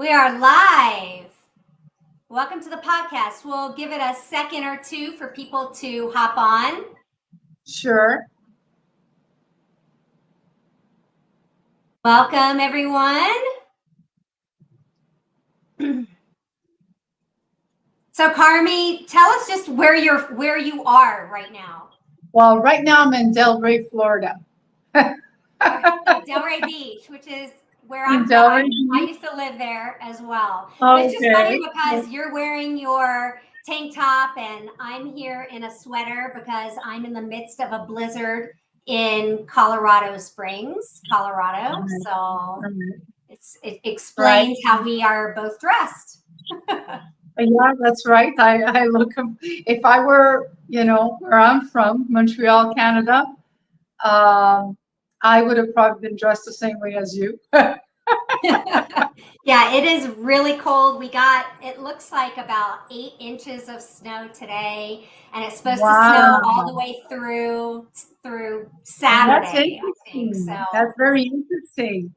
We are live. Welcome to the podcast. We'll give it a second or two for people to hop on. Sure. Welcome, everyone. So, Carmie, tell us just where you are right now. Well, right now I'm in Delray, Florida. Delray Beach, which is where I'm from. I used to live there as well. Okay. It's just funny because you're wearing your tank top and I'm here in a sweater because I'm in the midst of a blizzard in Colorado Springs, Colorado. So it explains how we are both dressed. Yeah, that's right. I look, if I were, where I'm from, Montreal, Canada, I would have probably been dressed the same way as you. Yeah, it is really cold. It looks like about 8 inches of snow today, and it's supposed to snow all the way through Saturday, I think. So that's very interesting.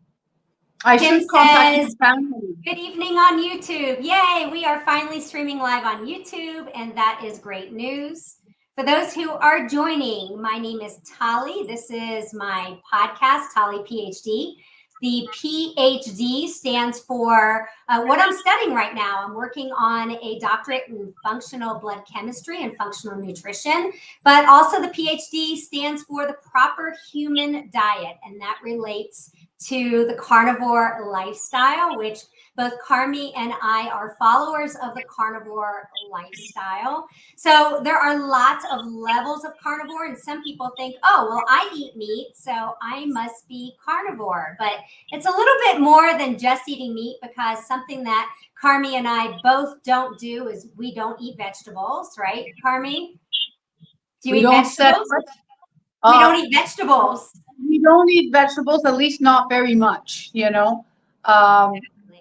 I Kim should contact your family. Good evening on YouTube. Yay, we are finally streaming live on YouTube, and that is great news. For those who are joining, my name is Tali. This is my podcast, Tali-PHD. The PhD stands for what I'm studying right now. I'm working on a doctorate in functional blood chemistry and functional nutrition, but also the PhD stands for the proper human diet, and that relates to the carnivore lifestyle, which both Carmie and I are followers of the carnivore lifestyle. So there are lots of levels of carnivore, and some people think, oh, well, I eat meat, so I must be carnivore. But it's a little bit more than just eating meat, because something that Carmie and I both don't do is we don't eat vegetables, right, Carmie? Do you eat vegetables? We don't eat vegetables. We don't eat vegetables, at least not very much,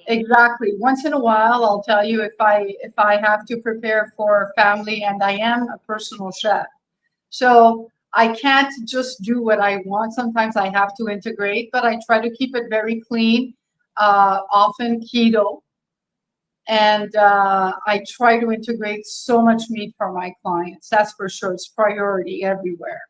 Exactly. Once in a while, I'll tell you, if I have to prepare for family, and I am a personal chef, so I can't just do what I want. Sometimes I have to integrate, but I try to keep it very clean, often keto, and I try to integrate so much meat for my clients. That's for sure. It's priority everywhere.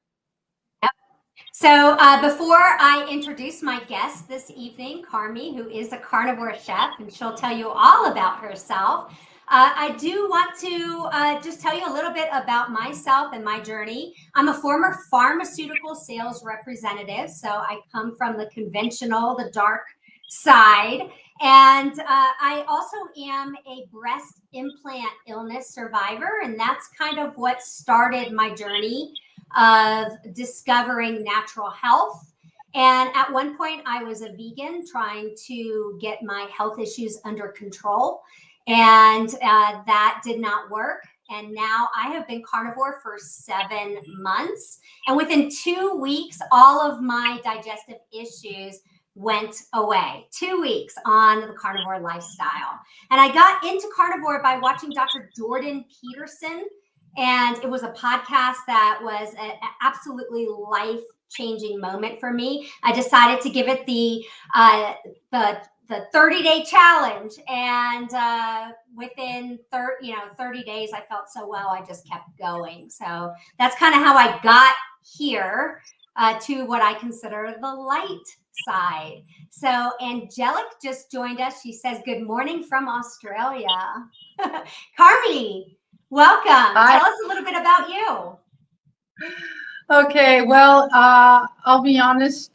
So before I introduce my guest this evening, Carmie, who is a carnivore chef, and she'll tell you all about herself, I do want to just tell you a little bit about myself and my journey. I'm a former pharmaceutical sales representative, so I come from the conventional, the dark side. And I also am a breast implant illness survivor, and that's kind of what started my journey of discovering natural health. And at one point I was a vegan trying to get my health issues under control, and that did not work. And now I have been carnivore for 7 months, and within 2 weeks all of my digestive issues went away. 2 weeks on the carnivore lifestyle. And I got into carnivore by watching Dr. Jordan Peterson. And it was a podcast that was an absolutely life-changing moment for me. I decided to give it the 30-day challenge, and within 30 days, I felt so well, I just kept going. So that's kind of how I got here to what I consider the light side. So Angelic just joined us. She says, "Good morning from Australia." Carmie, welcome. Hi. Tell us a little bit about you. Okay, well, I'll be honest.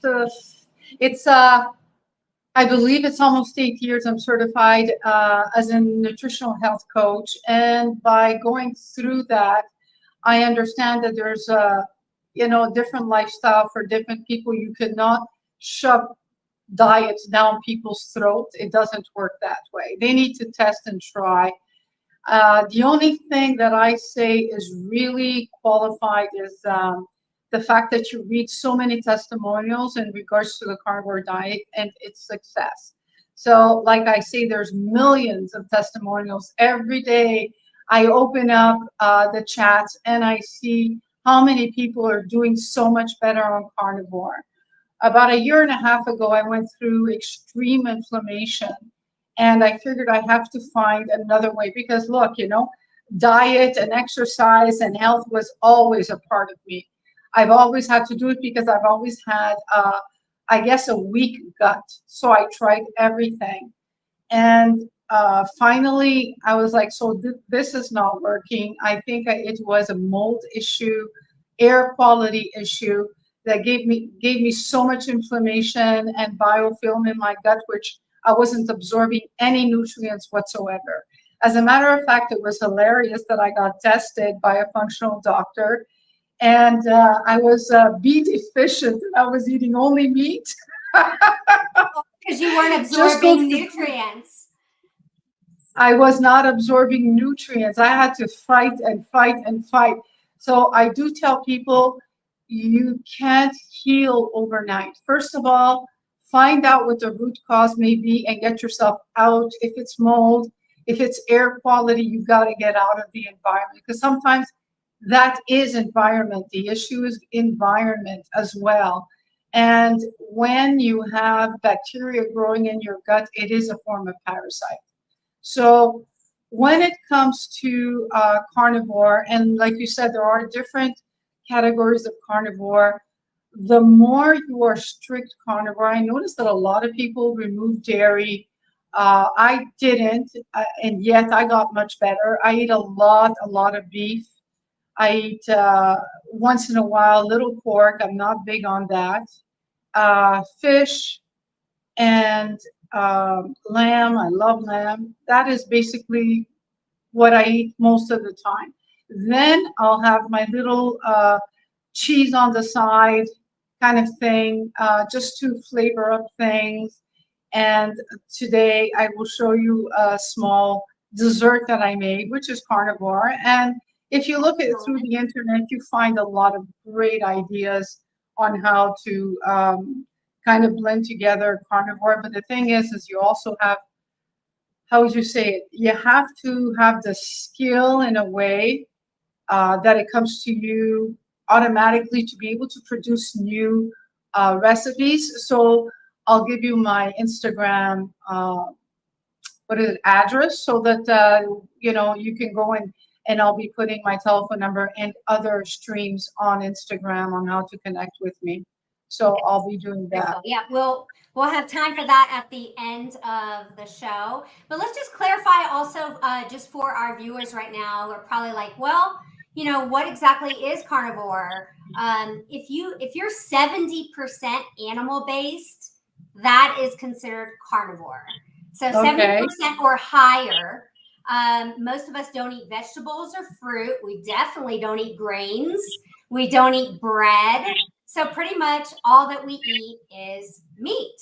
It's I believe it's almost 8 years I'm certified as a nutritional health coach, and by going through that, I understand that there's a different lifestyle for different people. You cannot shove diets down people's throats. It doesn't work that way. They need to test and try. The only thing that I say is really qualified is the fact that you read so many testimonials in regards to the carnivore diet and its success. So like I say, there's millions of testimonials every day. I open up the chats and I see how many people are doing so much better on carnivore. About a year and a half ago, I went through extreme inflammation, And I figured I have to find another way because look, diet and exercise and health was always a part of me. I've always had to do it because I've always had, I guess, a weak gut. So I tried everything. And finally, I was like, so this is not working. I think it was a mold issue, air quality issue that gave me so much inflammation and biofilm in my gut, which I wasn't absorbing any nutrients whatsoever. As a matter of fact, it was hilarious that I got tested by a functional doctor, and I was B deficient, and I was eating only meat. Because you weren't Just go absorbing to nutrients. I was not absorbing nutrients. I had to fight and fight and fight. So I do tell people you can't heal overnight. First of all, find out what the root cause may be and get yourself out. If it's mold, if it's air quality, you've got to get out of the environment because sometimes that is environment. The issue is environment as well. And when you have bacteria growing in your gut, it is a form of parasite. So when it comes to carnivore, and like you said, there are different categories of carnivore. The more you are strict carnivore, I noticed that a lot of people remove dairy. I didn't, and yet I got much better. I eat a lot of beef. I eat once in a while little pork. I'm not big on that. Fish and lamb. I love lamb. That is basically what I eat most of the time. Then I'll have my little cheese on the side kind of thing, just to flavor up things. And today I will show you a small dessert that I made, which is carnivore. And if you look at it through the internet, you find a lot of great ideas on how to kind of blend together carnivore. But the thing is you also have, how would you say it? You have to have the skill in a way that it comes to you automatically to be able to produce new recipes. So I'll give you my Instagram, address, so that you can go and I'll be putting my telephone number and other streams on Instagram on how to connect with me. So I'll be doing that. Yeah, we'll have time for that at the end of the show. But let's just clarify also, just for our viewers right now, we're probably like, well, what exactly is carnivore? If you're 70% animal based, that is considered carnivore. So 70% or higher. Most of us don't eat vegetables or fruit. We definitely don't eat grains. We don't eat bread. So pretty much all that we eat is meat.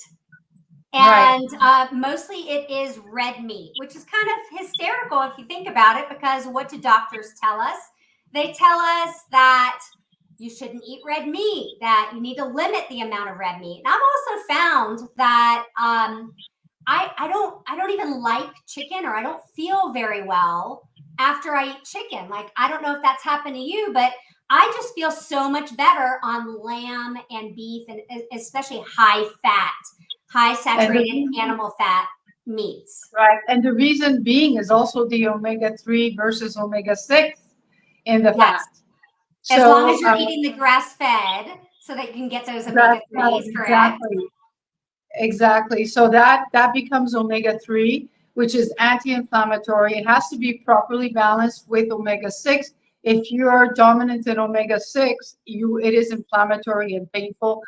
And mostly it is red meat, which is kind of hysterical if you think about it, because what do doctors tell us? They tell us that you shouldn't eat red meat, that you need to limit the amount of red meat. And I've also found that I don't even like chicken, or I don't feel very well after I eat chicken. Like, I don't know if that's happened to you, but I just feel so much better on lamb and beef, and especially high fat, high saturated animal fat meats. Right. And the reason being is also the omega-3 versus omega-6 in the fat. As long as you're eating the grass-fed, so that you can get those omega-3s, correct? Exactly. So that becomes omega-3, which is anti-inflammatory. It has to be properly balanced with omega-6. If you're dominant in omega-6, it is inflammatory and painful.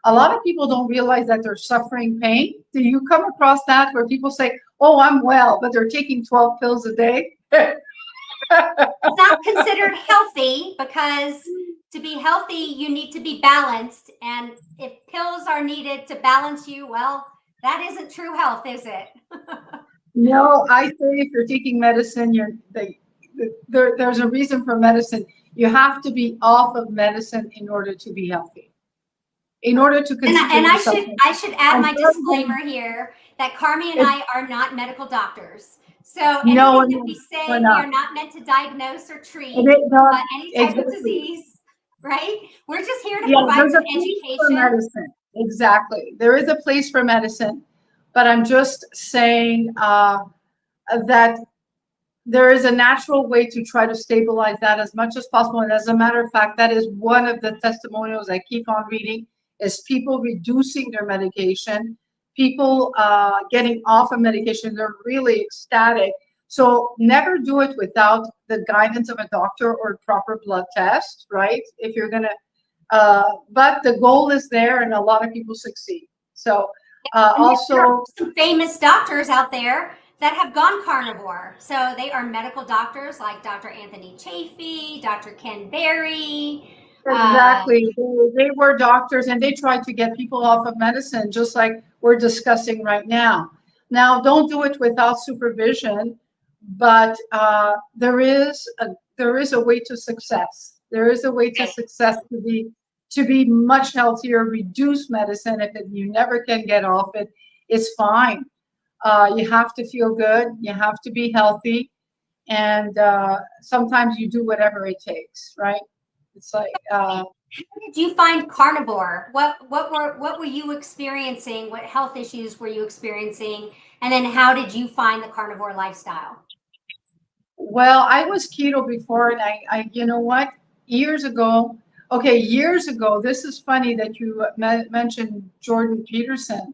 A lot of people don't realize that they're suffering pain. Do you come across that where people say, oh, I'm well, but they're taking 12 pills a day? It's not considered healthy, because to be healthy, you need to be balanced. And if pills are needed to balance you, well, that isn't true health, is it? No, I say if you're taking medicine, there's a reason for medicine. You have to be off of medicine in order to be healthy. In order to consider I should add my disclaimer here that Carmie and I are not medical doctors. So anything that we say, we are not meant to diagnose or treat any type of disease, right? We're just here to provide some education. Exactly. There is a place for medicine. but I'm just saying that there is a natural way to try to stabilize that as much as possible. And as a matter of fact, that is one of the testimonials I keep on reading, is people reducing their medication, people getting off of medication. They're really ecstatic. So never do it without the guidance of a doctor or proper blood test, right? If you're going to, but the goal is there and a lot of people succeed. So And there are also, some famous doctors out there that have gone carnivore. So they are medical doctors like Dr. Anthony Chafee, Dr. Ken Berry. exactly. They were doctors and they tried to get people off of medicine, just like we're discussing right now. Now, don't do it without supervision, but there is a way to success. There is a way to success to be much healthier. Reduce medicine if you never can get off it. It's fine. You have to feel good. You have to be healthy, and sometimes you do whatever it takes, right? It's like How did you find carnivore? What were you experiencing? What health issues were you experiencing? And then how did you find the carnivore lifestyle? well, I was keto before, and I you know what? Years ago, okay, years ago. This is funny that you mentioned Jordan Peterson.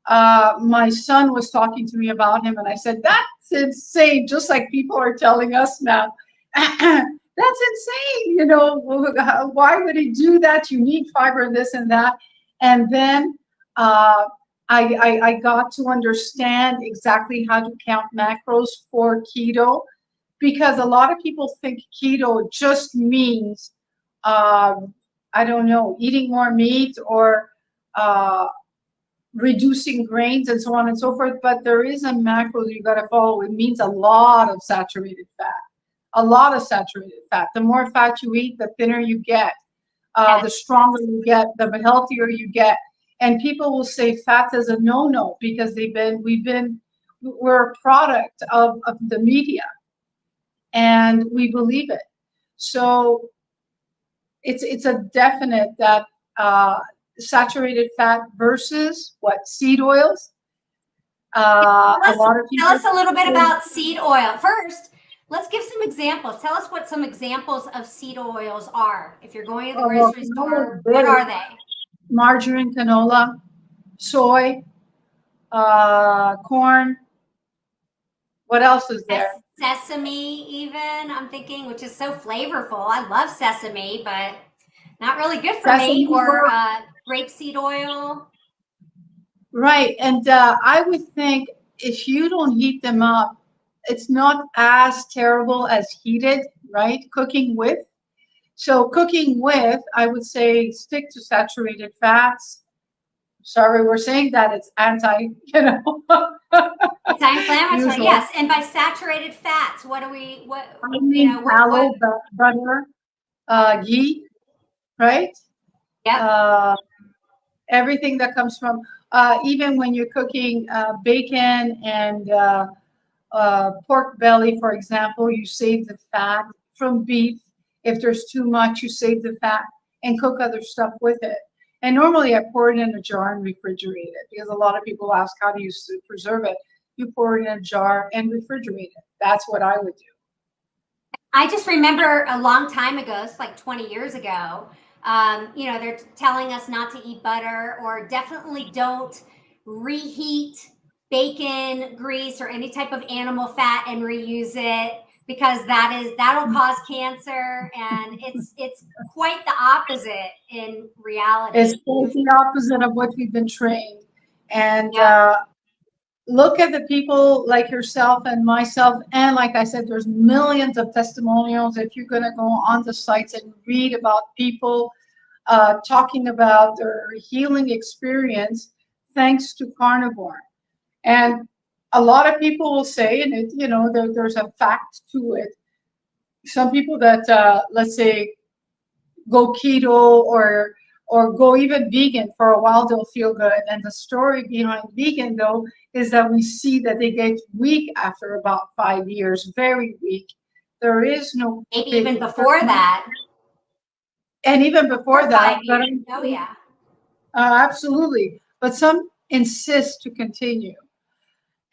My son was talking to me about him, and I said, "That's insane!" Just like people are telling us now. That's insane. You know, why would he do that? You need fiber and this and that. And then I got to understand exactly how to count macros for keto, because a lot of people think keto just means, I don't know, eating more meat or uh, reducing grains and so on and so forth. But there is a macro that you got to follow. It means a lot of saturated fat, a lot of saturated fat. The more fat you eat, the thinner you get, the stronger you get, the healthier you get. And people will say fat is a no-no because we're a product of the media and we believe it. So it's a definite that saturated fat versus what, seed oils. A lot of Tell people. us a little bit about seed oil. First, let's give some examples. Tell us what some examples of seed oils are. If you're going to the Well, grocery canola store, is what big. are they? Margarine, canola, soy, corn. What else is there? Sesame, even, I'm thinking, which is so flavorful. I love sesame, but not really good for me. Sesame Or oil. grapeseed oil. Right. And I would think if you don't heat them up, it's not as terrible as heated, right? Cooking with. So cooking with, I would say stick to saturated fats. Sorry, we're saying that it's anti, Anti-inflammatory, usual. yes. And by saturated fats, what do we, what, I you mean, know, tallow, butter, ghee, right? yep. Uh, Everything that comes from, even when you're cooking bacon and pork belly, for example, you save the fat from beef. If there's too much, you save the fat and cook other stuff with it. And normally I pour it in a jar and refrigerate it because a lot of people ask, how do you preserve it? You pour it in a jar and refrigerate it. That's what I would do. I just remember a long time ago, it's like 20 years ago, they're telling us not to eat butter, or definitely don't reheat bacon grease or any type of animal fat and reuse it, because that'll cause cancer, and it's quite the opposite in It's reality. quite the opposite of what we've been trained. And Yeah. look at the people like yourself and myself. And like I said, there's millions of testimonials. If you're going to go on the sites and read about people talking about their healing experience thanks to carnivore. And a lot of people will say, and there's a fact to it. Some people that, let's say, go keto or go even vegan for a while, they'll feel good. And the story behind vegan, though, is that we see that they get weak after about 5 years, very weak. There is no, Maybe even before that. and even before Or that, 5 years. Oh yeah. absolutely. But some insist to continue.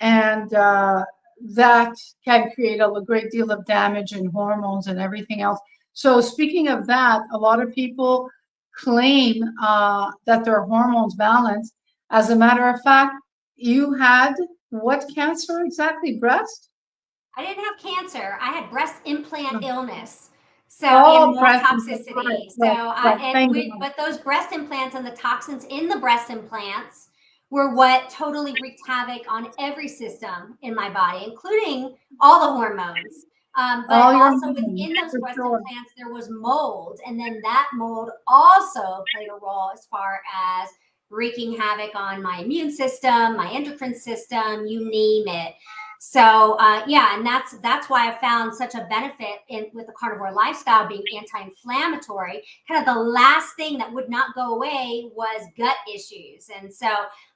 And that can create a great deal of damage in hormones and everything else. So speaking of that, a lot of people claim that their hormones balance. As a matter of fact, you had what cancer exactly? Breast? I didn't have cancer. I had breast implant illness. So and Oh, more breast. toxicity. So Right. Thank you. but those breast implants and the toxins in the breast implants were what totally wreaked havoc on every system in my body, including all the hormones. But All your also hormones, within those for breast sure. implants, there was mold, and then that mold also played a role as far as wreaking havoc on my immune system, my endocrine system, you name it. So yeah, and that's why I found such a benefit in with the carnivore lifestyle being anti-inflammatory. Kind of the last thing that would not go away was gut issues, and so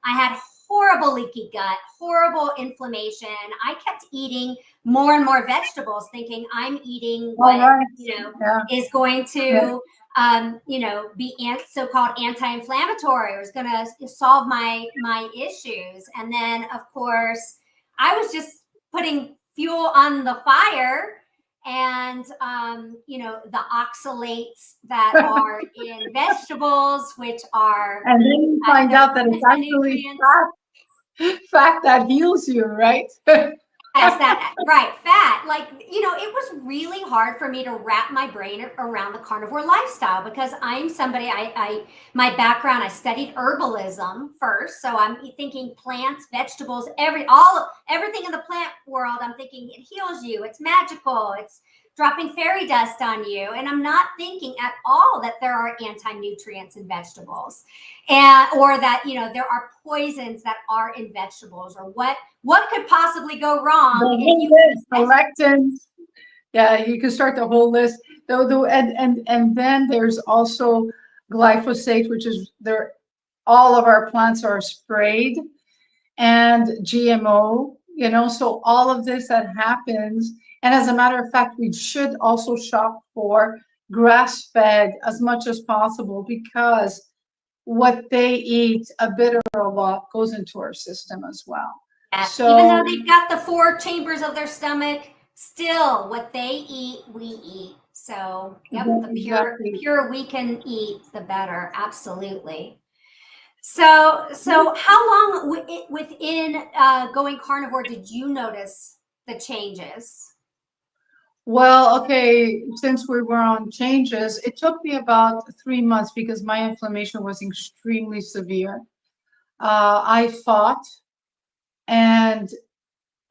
I had horrible leaky gut, horrible inflammation. I kept eating more and more vegetables, thinking I'm eating All what right. Yeah. is going Yeah. to be so-called anti-inflammatory, or is going to solve my issues. And then of course I was just putting fuel on the fire, and the oxalates that are in vegetables, which are And then you find out that it's actually nutrients. fat that heals you, right? Yes, that right, fat. Like, it was really hard for me to wrap my brain around the carnivore lifestyle, because I'm somebody, my background, I studied herbalism first. So I'm thinking plants, vegetables, everything in the plant world. I'm thinking it heals you. It's magical. It's dropping fairy dust on you. And I'm not thinking at all that there are anti-nutrients in vegetables, or that, there are poisons that are in vegetables, or what could possibly go wrong The if whole you list, the lectins. Yeah, you can start the whole list. And then there's also glyphosate, which is there. All of our plants are sprayed, and GMO. So all of this that happens. And as a matter of fact, we should also shop for grass-fed as much as possible, because what they eat, a bit or a lot, goes into our system as well. Yes, even though So they've got the 4 chambers of their stomach, still what they eat, we eat. So, yep, the exactly. pure we can eat, the better. Absolutely. So how long within going carnivore did you notice the changes? Well, okay, since we were on changes, it took me about 3 months because my inflammation was extremely severe. I fought, and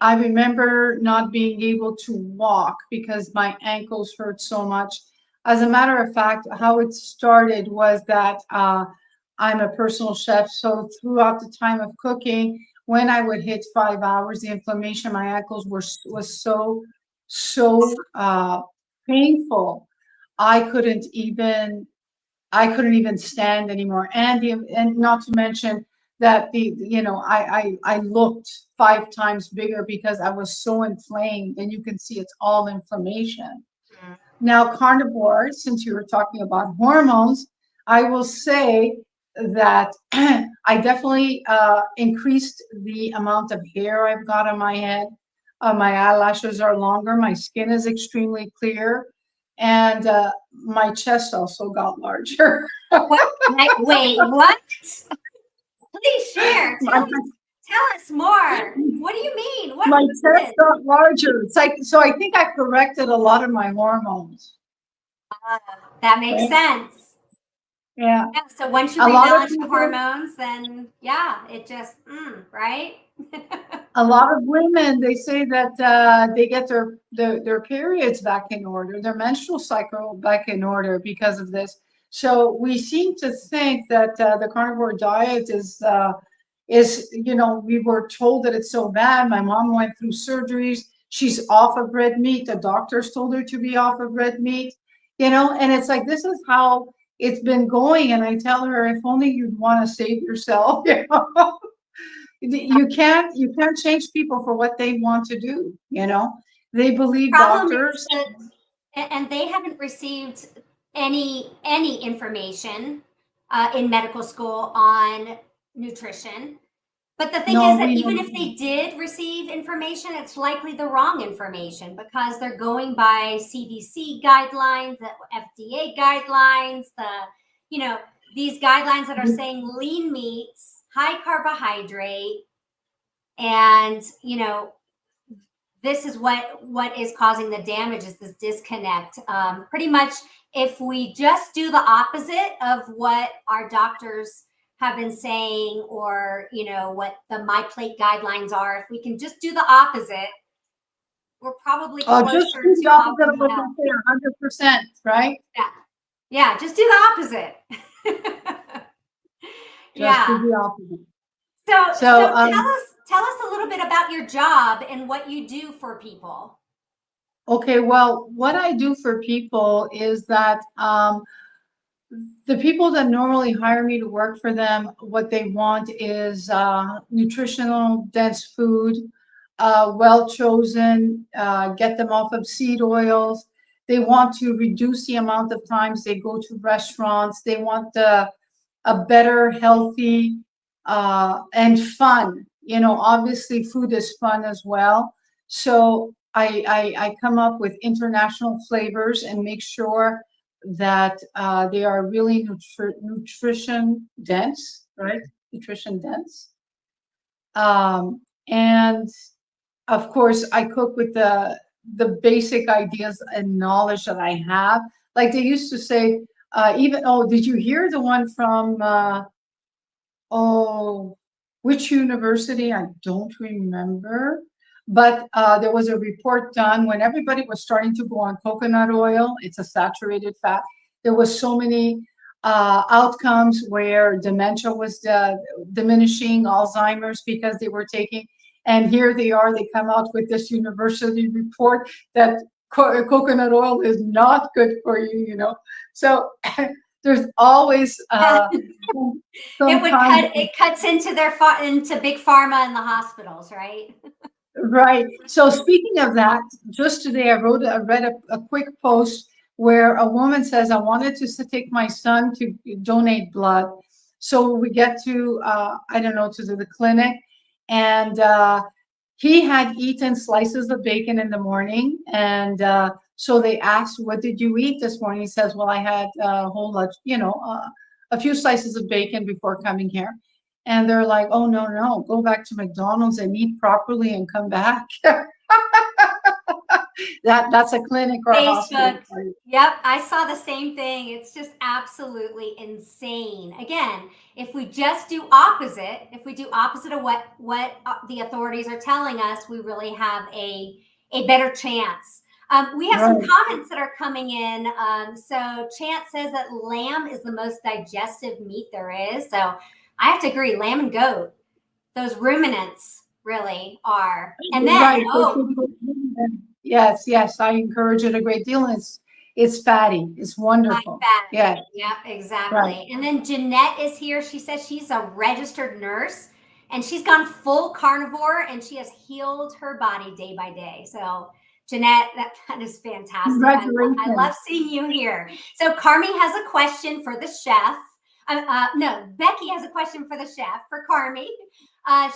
I remember not being able to walk because my ankles hurt so much. As a matter of fact, how it started was that I'm a personal chef. So throughout the time of cooking, when I would hit 5 hours, the inflammation in my ankles was so painful. I couldn't even I couldn't even stand anymore. And not to mention that I looked 5 times bigger because I was so inflamed, and you can see it's all inflammation. Now, carnivore, since you were talking about hormones, I will say that I definitely increased the amount of hair I've got on my head. My eyelashes are longer. My skin is extremely clear. And my chest also got larger. Wait, what? Please share. my, Tell us more. What do you mean? What my chest happened? got larger. It's like, so I think I corrected a lot of my hormones. That makes Right? sense. Yeah. Yeah, so once you A lot of rebalance the people, hormones, then yeah, it just, right? a lot of women, they say that they get their periods back in order, their menstrual cycle back in order because of this. So we seem to think that the carnivore diet we were told that it's so bad. My mom went through surgeries. She's off of red meat. The doctors told her to be off of red meat, and it's like, this is how it's been going. And I tell her, if only you'd want to save yourself, you can't change people for what they want to do. They believe Problem is doctors. that, and they haven't received any information in medical school on nutrition. But the thing No, is that we even don't. if they did receive information, it's likely the wrong information because they're going by CDC guidelines, the FDA guidelines, you know, these guidelines that are saying lean meats, high carbohydrate, and, this is what is causing the damage is this disconnect. Pretty much, if we just do the opposite of what our doctors have been saying, or what the My Plate guidelines are, if we can just do the opposite, we're probably Oh, just closer do to the opposite of optimal what health. they say, 100%, right? Yeah, yeah, just do the opposite. Just do Yeah. the opposite. So So, tell us a little bit about your job and what you do for people. okay, well, what I do for people is that the people that normally hire me to work for them, what they want is nutritional, dense food, well chosen, get them off of seed oils. They want to reduce the amount of times they go to restaurants. They want a better, healthy, and fun. Obviously, food is fun as well. So I come up with international flavors and make sure that they are really nutrition dense, right? Nutrition dense. And of course, I cook with the basic ideas and knowledge that I have. Like they used to say, did you hear the one from oh, which university? I don't remember. But there was a report done when everybody was starting to go on coconut oil. It's a saturated fat. There was so many outcomes where dementia was diminishing, Alzheimer's because they were taking. And here they are. They come out with this university report that coconut oil is not good for you. So there's always It cuts into into big pharma and the hospitals, right? Right. So speaking of that, just today I read a quick post where a woman says, I wanted to take my son to donate blood. So we get to, I don't know, to the clinic, and he had eaten slices of bacon in the morning. And so they asked, what did you eat this morning? He says, well, I had a whole lot, a few slices of bacon before coming here. And they're like, oh, no, no, go back to McDonald's and eat properly and come back. That's a clinic or a hospital. Facebook. Yep, I saw the same thing. It's just absolutely insane. Again, if we just do opposite, if we do opposite of what the authorities are telling us, we really have a better chance. We have some comments that are coming in. So Chant says that lamb is the most digestive meat there is. So I have to agree, lamb and goat, those ruminants really are. And then, Yes, I encourage it a great deal. And it's fatty. It's wonderful. Yeah. Yep, exactly. Right. And then Jeanette is here. She says she's a registered nurse and she's gone full carnivore and she has healed her body day by day. So Jeanette, that is fantastic. Congratulations. I love seeing you here. So Carmie has a question for the chef. No, Becky has a question for the chef, for Carmie.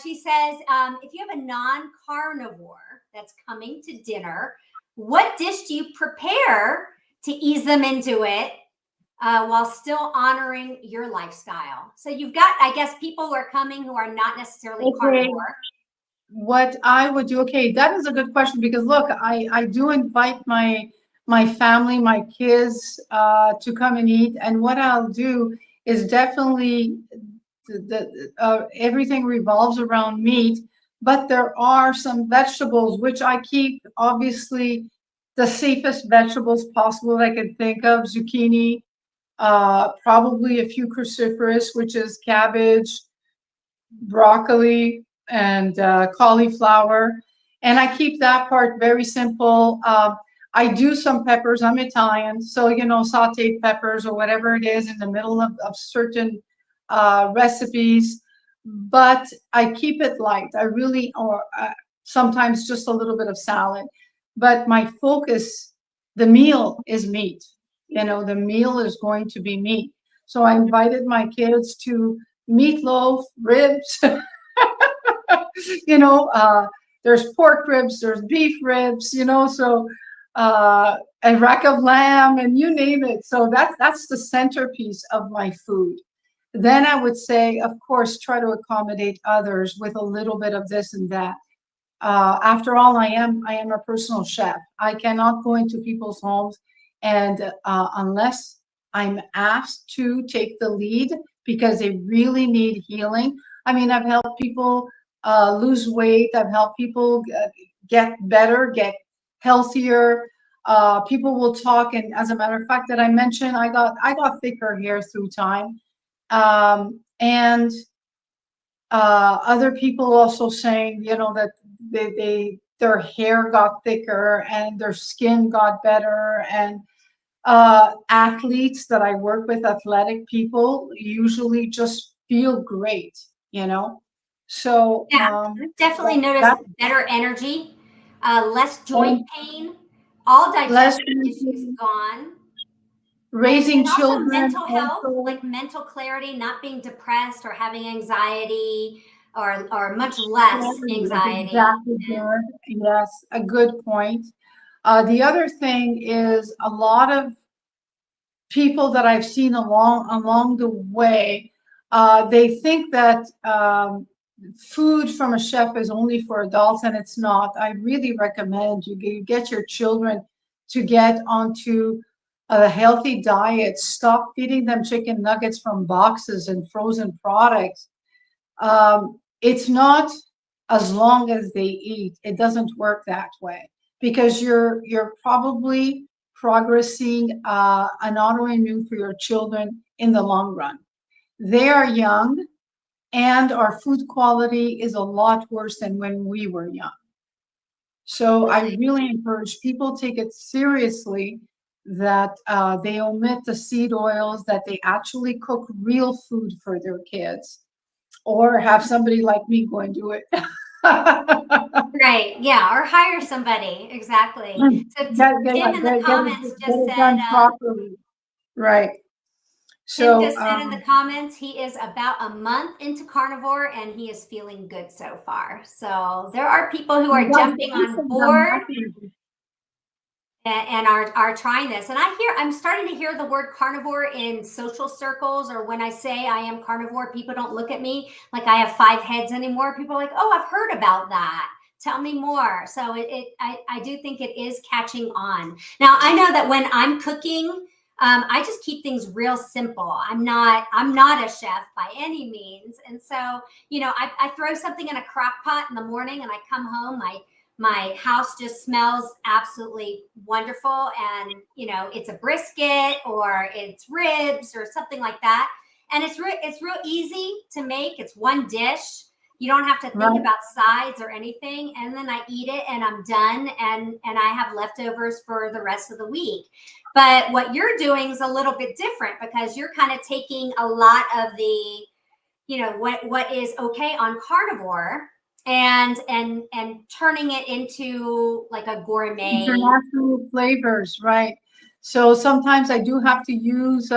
She says, if you have a non-carnivore that's coming to dinner, what dish do you prepare to ease them into it while still honoring your lifestyle? So you've got, I guess, people who are coming who are not necessarily carnivore. What I would do, okay, that is a good question because look, I do invite my family, my kids to come and eat. And what I'll do is definitely everything revolves around meat, but there are some vegetables which I keep obviously the safest vegetables possible I can think of. Zucchini, probably a few cruciferous, which is cabbage, broccoli, and cauliflower. And I keep that part very simple. I do some peppers. I'm Italian, so sauteed peppers or whatever it is in the middle of certain recipes. But I keep it light. I really, or sometimes just a little bit of salad. But my focus, the meal is meat. The meal is going to be meat. So I invited my kids to meatloaf, ribs, There's pork ribs, there's beef ribs, so a rack of lamb, and you name it. So that's the centerpiece of my food. Then I would say, of course, try to accommodate others with a little bit of this and that. After all, I am a personal chef. I cannot go into people's homes and unless I'm asked to take the lead because they really need healing. I mean, I've helped people lose weight. I've helped people get better, get healthier. People will talk, and as a matter of fact, that I mentioned, I got thicker hair through time, and other people also saying, that their hair got thicker and their skin got better. And athletes that I work with, athletic people, usually just feel great, So Yeah, I've definitely noticed that better energy, less and joint pain, all less digestive issues gone. And raising also children mental health, also. like mental clarity, not being depressed or having anxiety or much less Clarity is anxiety. exactly good. Yes, a good point. The other thing is a lot of people that I've seen along the way, they think that food from a chef is only for adults, and it's not. I really recommend you get your children to get onto a healthy diet. Stop feeding them chicken nuggets from boxes and frozen products. It's not as long as they eat. It doesn't work that way because you're probably progressing an autoimmune for your children in the long run. They are young, and our food quality is a lot worse than when we were young. So I really encourage people take it seriously that they omit the seed oils, that they actually cook real food for their kids, or have somebody like me go and do it. Right. Yeah. Or hire somebody. Exactly. So Tim in the comments Get just it said, done properly. Right. Tim So, just said in the comments he is about a month into carnivore and he is feeling good so far. So there are people who are jumping on congratulations, I'm board happy. and are trying this. And I'm starting to hear the word carnivore in social circles, or when I say I am carnivore, people don't look at me like I have 5 heads anymore. People are like, oh, I've heard about that. Tell me more. So I do think it is catching on. Now I know that when I'm cooking, I just keep things real simple. I'm not a chef by any means. And so, I throw something in a crock pot in the morning and I come home, my house just smells absolutely wonderful, and it's a brisket or it's ribs or something like that, and it's real easy to make. It's one dish. You don't have to think Right. about sides or anything, and then I eat it and I'm done, and I have leftovers for the rest of the week. But what you're doing is a little bit different because you're kind of taking a lot of the what is okay on carnivore and turning it into like a gourmet. International flavors, right? So sometimes I do have to use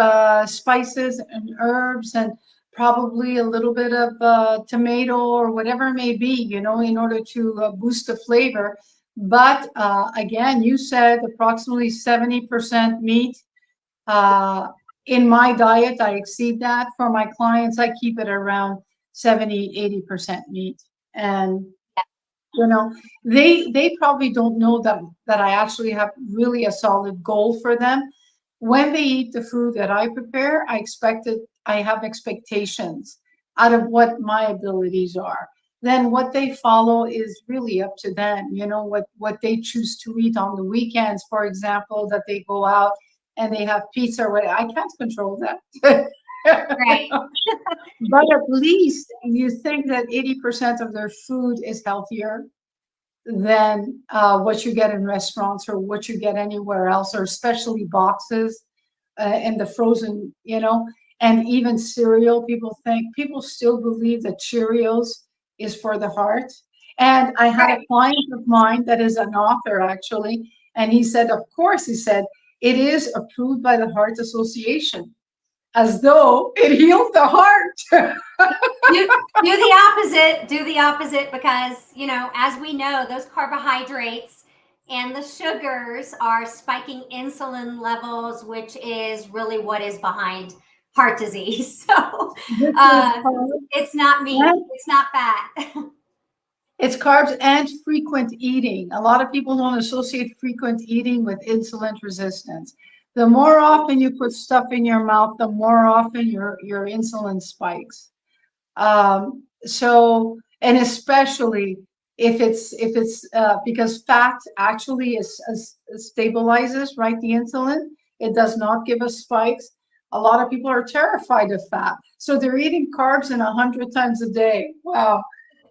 spices and herbs and probably a little bit of tomato or whatever it may be, in order to boost the flavor. But again, you said approximately 70% meat. Uh, in my diet, I exceed that. For my clients, I keep it around 70, 80% meat. And you know, they probably don't know that I actually have really a solid goal for them. When they eat the food that I prepare, I have expectations out of what my abilities are. Then what they follow is really up to them. What they choose to eat on the weekends, for example, that they go out and they have pizza or whatever. I can't control that. Right. But at least you think that 80% of their food is healthier than what you get in restaurants or what you get anywhere else, or especially boxes and the frozen, and even cereal. People still believe that Cheerios is for the heart. And I had a Right. client of mine that is an author actually, and he said, of course, he said, it is approved by the Heart Association. as though it heals the heart. Do the opposite. Do the opposite because, you know, as we know, those carbohydrates and the sugars are spiking insulin levels, which is really what is behind heart disease. So This is it's not meat. carbs, It's not fat. it's carbs and frequent eating. A lot of people don't associate frequent eating with insulin resistance. The more often you put stuff in your mouth, the more often your insulin spikes. So, and especially if it's because fat actually stabilizes, right, the insulin. It does not give us spikes. A lot of people are terrified of fat, so they're eating carbs 100 times a day. Wow.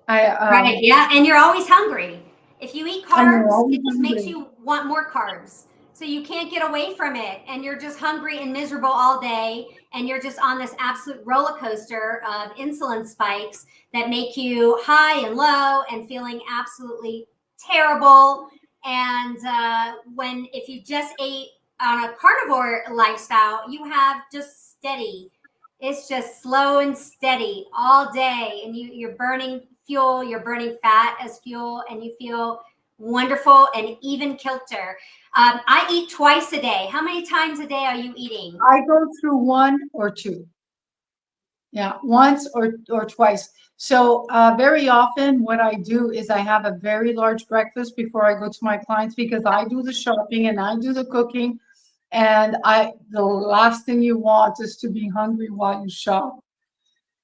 I Right. Yeah. And you're always hungry. If you eat and they're carbs, always it just makes hungry. you want more carbs. So you can't get away from it. And you're just hungry and miserable all day. And you're just on this absolute roller coaster of insulin spikes that make you high and low and feeling absolutely terrible. And if you just ate on a carnivore lifestyle, you have just steady. It's just slow and steady all day, and you're burning fuel, you're burning fat as fuel, and you feel wonderful and even kilter. I eat twice a day. How many times a day are you eating? I go through one or two. Yeah, once or twice. So very often what I do is I have a very large breakfast before I go to my clients because I do the shopping and I do the cooking. And the last thing you want is to be hungry while you shop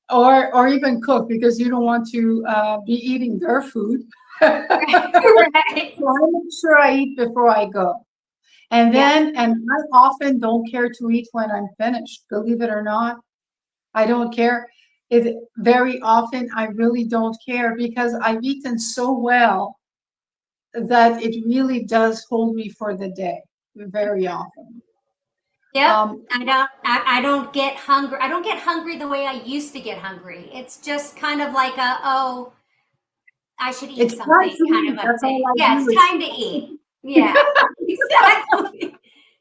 or even cook because you don't want to be eating their food. Right. So I make sure I eat before I go. And Yeah. and I often don't care to eat when I'm finished, believe it or not. I don't care. Very often I really don't care because I've eaten so well that it really does hold me for the day very often. Yep. Um, I don't get hungry. I don't get hungry the way I used to get hungry. It's just kind of like oh, I should eat it's time something to kind eat. of a That's all thing. I Yeah, do it's is time to eat. Yeah, exactly.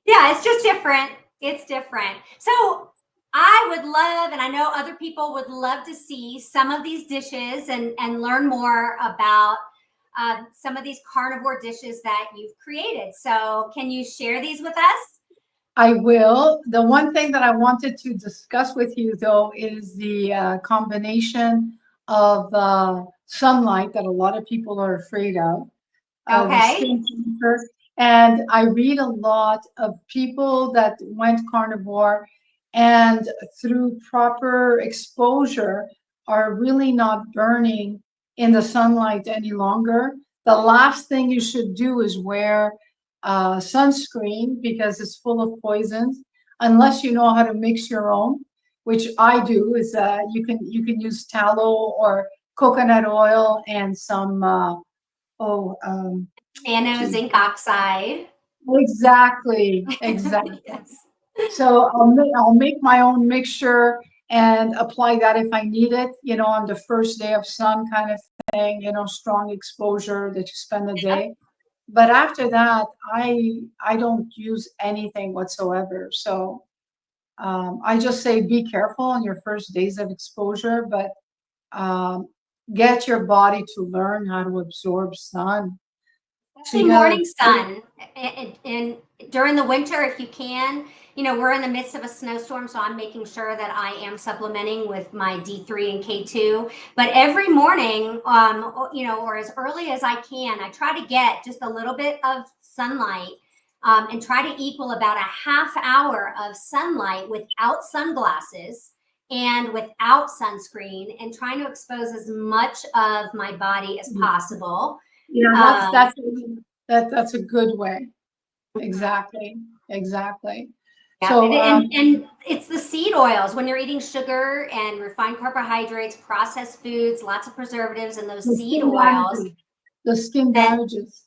Yeah, it's just different. It's different. So I would love, and I know other people would love to see some of these dishes and learn more about some of these carnivore dishes that you've created. So can you share these with us? I will. The one thing that I wanted to discuss with you, though, is the combination of sunlight that a lot of people are afraid of, the Okay. skin cancer. And I read a lot of people that went carnivore and through proper exposure are really not burning in the sunlight any longer. The last thing you should do is wear sunscreen because it's full of poisons, unless you know how to mix your own, which I do. Is you can use tallow or coconut oil and some oh Nano gee, zinc oxide. exactly. Yes. So I'll make my own mixture and apply that if I need it, on the first day of sun kind of thing, strong exposure that you spend the day. But after that, I don't use anything whatsoever. So I just say be careful on your first days of exposure, but um, get your body to learn how to absorb sun Especially because morning sun and during the winter if you can. You know, we're in the midst of a snowstorm, so I'm making sure that I am supplementing with my D3 and K2. But every morning, or as early as I can, I try to get just a little bit of sunlight, and try to equal about a half hour of sunlight without sunglasses and without sunscreen, and trying to expose as much of my body as possible. yeah, that's um, that's that's a good way. Exactly. Yeah, So and it's the seed oils when you're eating sugar and refined carbohydrates, processed foods, lots of preservatives, and those the seed skin oils. damages. The skin Then damages.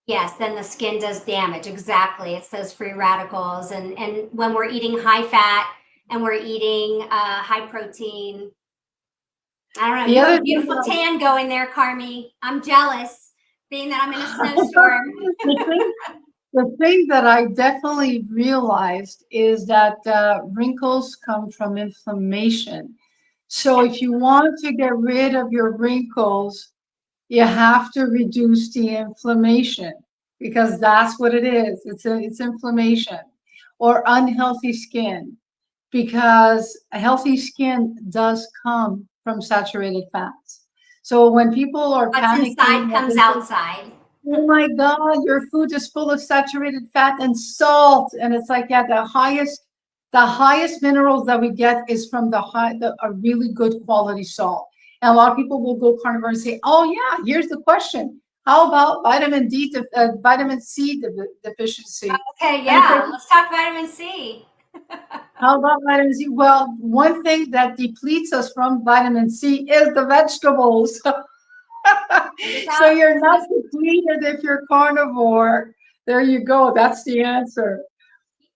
yes, then the skin does damage. Exactly, it's those free radicals, and when we're eating high fat and we're eating high protein. I don't know. The You have other a thing beautiful tan going there, Carmi. I'm jealous, being that I'm in a snowstorm. the thing The thing that I definitely realized is that wrinkles come from inflammation. So if you want to get rid of your wrinkles, you have to reduce the inflammation because that's what it is. It's inflammation or unhealthy skin because a healthy skin does come from saturated fats. So when people are What's panicking, inside comes outside. oh my God, your food is full of saturated fat and salt. And it's like, yeah, the highest minerals that we get is from a really good quality salt. And a lot of people will go carnivore and say, oh yeah, here's the question. How about vitamin C deficiency? Okay, And it's like, yeah, let's talk vitamin C. how about vitamin C? Well, one thing that depletes us from vitamin C is the vegetables. So Stop. you're not depleted if you're carnivore. There you go. That's the answer.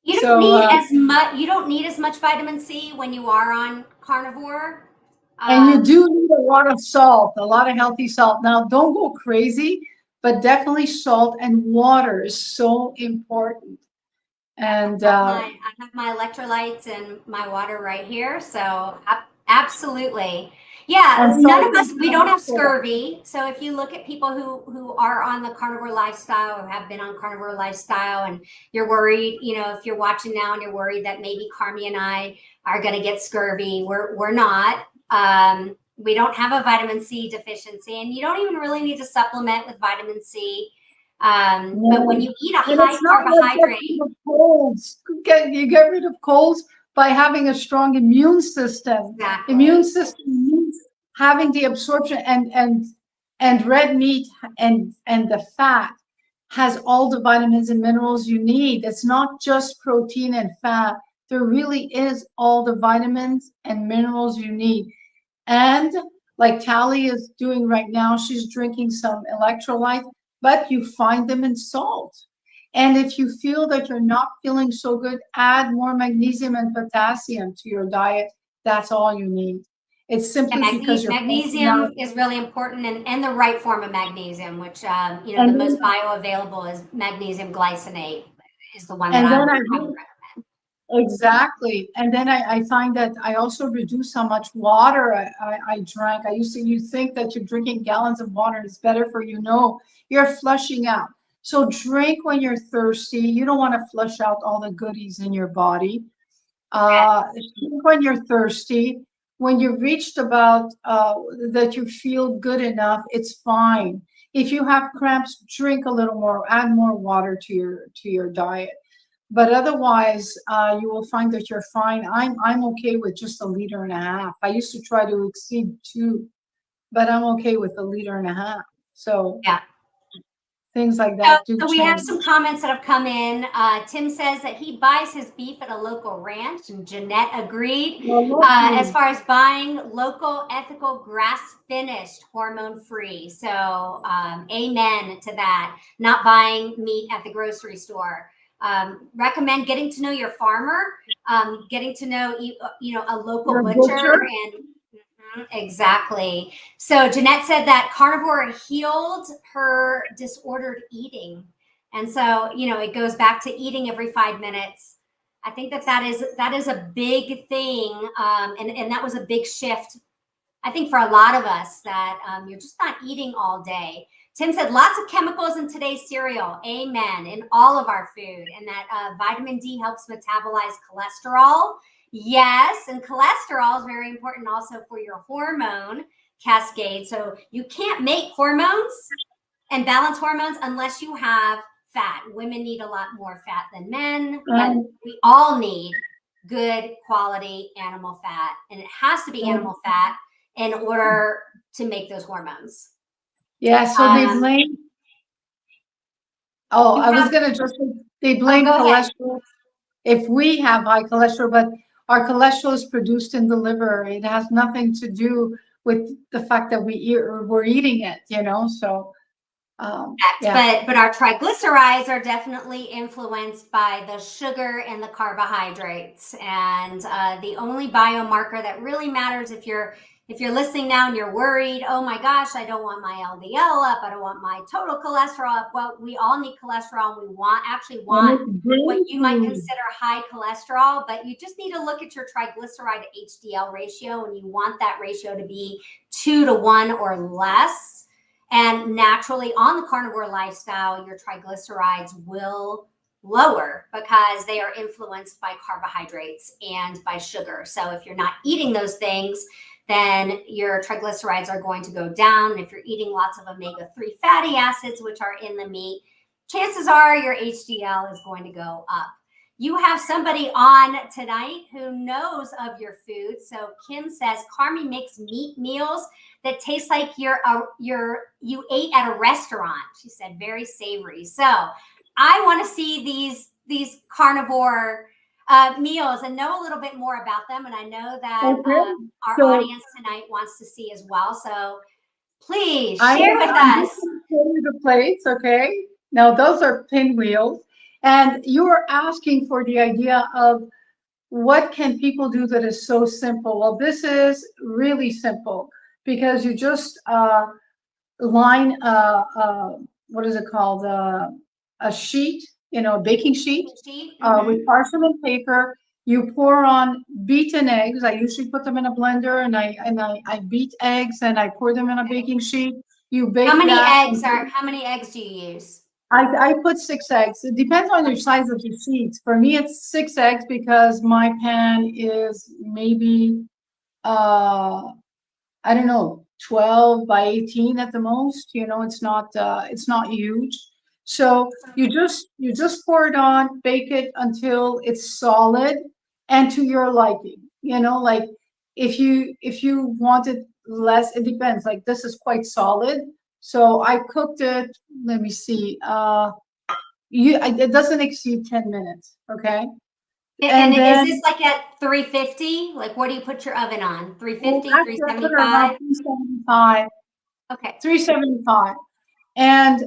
You don't So, need as much. You don't need as much vitamin C when you are on carnivore. and you Um, do need a lot of salt, a lot of healthy salt. Now, don't go crazy, but definitely salt and water is so important. And I have my electrolytes and my water right here. So absolutely. Yeah, none salt of and us, we don't have water. scurvy. So if you look at people who are on the carnivore lifestyle or have been on carnivore lifestyle and you're worried, if you're watching now and you're worried that maybe Carmie and I are going to get scurvy, we're not. We don't have a vitamin C deficiency and you don't even really need to supplement with vitamin C. But when you eat a And high it's not like carbohydrate, getting rid of colds. You get rid of colds by having a strong immune system. Immune exactly. system means having the absorption and red meat and the fat has all the vitamins and minerals you need. It's not just protein and fat. There really is all the vitamins and minerals you need. And like Tali is doing right now, she's drinking some electrolyte, but you find them in salt. And if you feel that you're not feeling so good, add more magnesium and potassium to your diet. That's all you need. It's Yeah, simply because you're flushing out. magnesium is really important and the right form of magnesium, which, the And most then, bioavailable is magnesium glycinate is the one that and I then would, I I would do recommend. exactly. And then I find that I also reduce how much water I drank. You think that you're drinking gallons of water is better for you. No, you're flushing out. So drink when you're thirsty. You don't want to flush out all the goodies in your body. Drink when you're thirsty. When you've reached about that you feel good enough, it's fine. If you have cramps, drink a little more, add more water to your diet. But otherwise, you will find that you're fine. I'm okay with just 1.5 liters. I used to try to exceed 2, but I'm okay with 1.5 liters. So Yeah. things like So, that do so we have some change. comments that have come in. Tim says that he buys his beef at a local ranch, and Jeanette agreed. Well, As lucky. far as buying local, ethical, grass finished, hormone free. So, amen to that. Not buying meat at the grocery store. Recommend getting to know your farmer, getting to know a local You're a butcher butcher. and exactly. So Jeanette said that carnivore healed her disordered eating. And so, it goes back to eating every 5 minutes. I think that is a big thing. And that was a big shift, I think, for a lot of us that you're just not eating all day. Tim said lots of chemicals in today's cereal. Amen. In all of our food. And that vitamin D helps metabolize cholesterol. Yes. And cholesterol is very important also for your hormone cascade. So you can't make hormones and balance hormones unless you have fat. Women need a lot more fat than men, but Um, we all need good quality animal fat. And it has to be um, animal fat in order to make those hormones. yeah, so they Um, blame. Oh, you I was have, gonna just say they oh, blame go ahead. cholesterol if we have high cholesterol, but our cholesterol is produced in the liver. It has nothing to do with the fact that we eat or we're eating it. So yeah. But our triglycerides are definitely influenced by the sugar and the carbohydrates. And the only biomarker that really matters if you're if you're listening now and you're worried, oh my gosh, I don't want my LDL up, I don't want my total cholesterol up. Well, we all need cholesterol. We actually want what you might consider high cholesterol, but you just need to look at your triglyceride to HDL ratio, and you want that ratio to be 2 to 1 or less. And naturally, on the carnivore lifestyle, your triglycerides will lower because they are influenced by carbohydrates and by sugar. So if you're not eating those things, then your triglycerides are going to go down. And if you're eating lots of omega-3 fatty acids, which are in the meat, chances are your HDL is going to go up. You have somebody on tonight who knows of your food. So Kim says, Carmie makes meat meals that taste like you ate at a restaurant. She said, very savory. So I want to see these carnivore meals and know a little bit more about them. And I know that our audience tonight wants to see as well. So please share with us. The plates, okay? Now those are pinwheels. And you were asking for the idea of what can people do that is so simple. Well, this is really simple because you just line what is it called? A sheet, a baking sheet with parchment paper. You pour on beaten eggs. I usually put them in a blender, and I beat eggs and I pour them in a baking sheet. You bake. How many eggs do you use? I put 6 eggs. It depends on your size of your sheets. For me, it's 6 eggs because my pan is maybe I don't know, 12 by 18 at the most. It's not huge. So you just pour it on, bake it until it's solid and to your liking. Like if you want it less, it depends. Like this is quite solid. So I cooked it, let me see. It doesn't exceed 10 minutes, okay? And then, is this like at 350? Like what do you put your oven on? 350, 375? 375. Okay. 375. And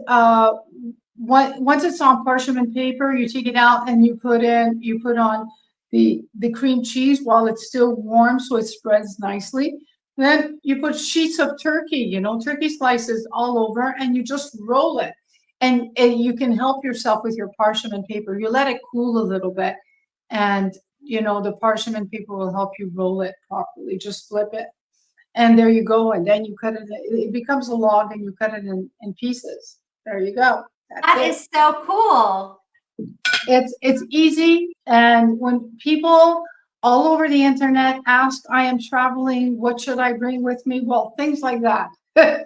once it's on parchment paper, you take it out and you put on the cream cheese while it's still warm so it spreads nicely. Then you put sheets of turkey, turkey slices all over, and you just roll it. And you can help yourself with your parchment paper. You let it cool a little bit, and the parchment paper will help you roll it properly. Just flip it, and there you go. And then you cut it. It becomes a log, and you cut it in pieces. There you go. That is so cool. It's easy, and when people all over the internet ask, I am traveling, what should I bring with me? Well, things like that. Yeah,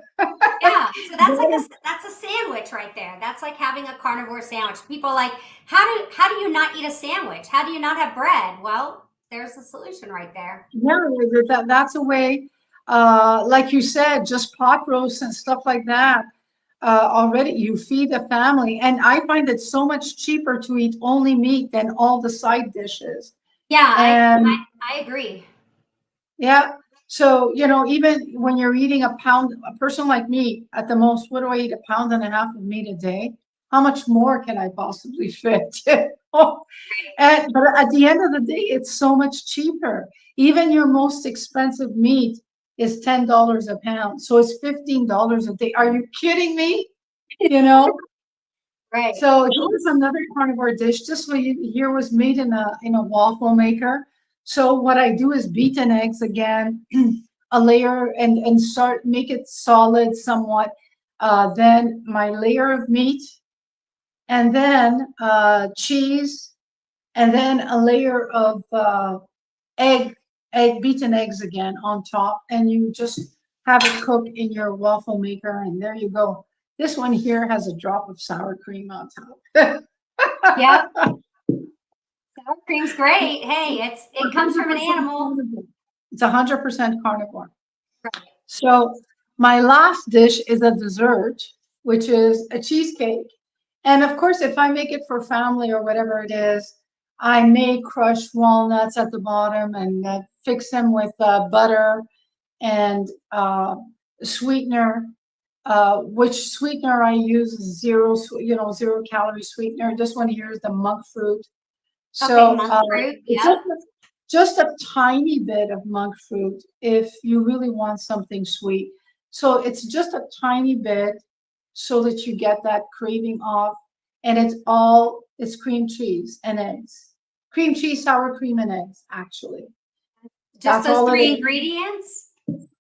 so that's a sandwich right there. That's like having a carnivore sandwich. People are like, how do you not eat a sandwich? How do you not have bread? Well, there's the solution right there. Yeah, that's a way. Like you said, just pot roasts and stuff like that. Already you feed a family, and I find it so much cheaper to eat only meat than all the side dishes. Yeah, and I agree. Yeah. So, even when you're eating a person like me, at the most, what do I eat? 1.5 pounds of meat a day? How much more can I possibly fit? But at the end of the day, it's so much cheaper. Even your most expensive meat is $10 a pound. So it's $15 a day. Are you kidding me? Right. So here's another carnivore dish. This one here was made in a waffle maker. So what I do is beaten eggs again, a layer, and make it solid somewhat. Then my layer of meat, and then cheese, and then a layer of beaten eggs again on top, and you just have it cook in your waffle maker, and there you go. This one here has a drop of sour cream on top. Yep. Sour cream's great. Hey, it comes from an animal. It's 100% carnivore. Right. So my last dish is a dessert, which is a cheesecake. And of course, if I make it for family or whatever it is, I may crush walnuts at the bottom and fix them with butter and sweetener. Which sweetener I use is 0-calorie sweetener. This one here is the monk fruit. So monk fruit, it's yeah. just a tiny bit of monk fruit if you really want something sweet. So it's just a tiny bit so that you get that craving off. And it's cream cheese and eggs. Cream cheese, sour cream, and eggs, actually. Just That's those all it three is. ingredients?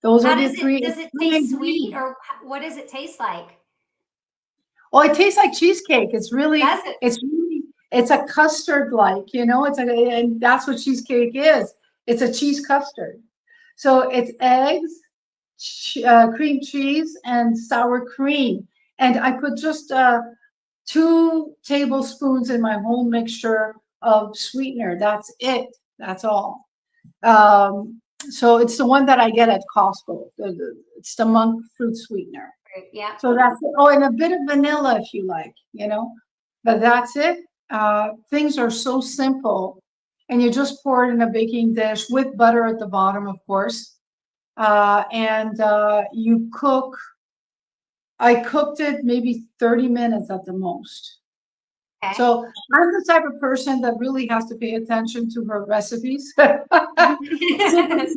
Those How are the three, does it three taste sweet, ingredients. or what does it taste like? Oh, it tastes like cheesecake. Does it? It's a custard like, and that's what cheesecake is. It's a cheese custard. So it's eggs, cream cheese, and sour cream. And I put just 2 tablespoons in my whole mixture of sweetener. That's it. That's all. So it's the one that I get at Costco. It's the monk fruit sweetener. Yeah. So that's it. Oh, and a bit of vanilla if you like. But that's it. Things are so simple. And you just pour it in a baking dish with butter at the bottom, of course. And you cook. I cooked it maybe 30 minutes at the most. Okay. So I'm the type of person that really has to pay attention to her recipes. Simply because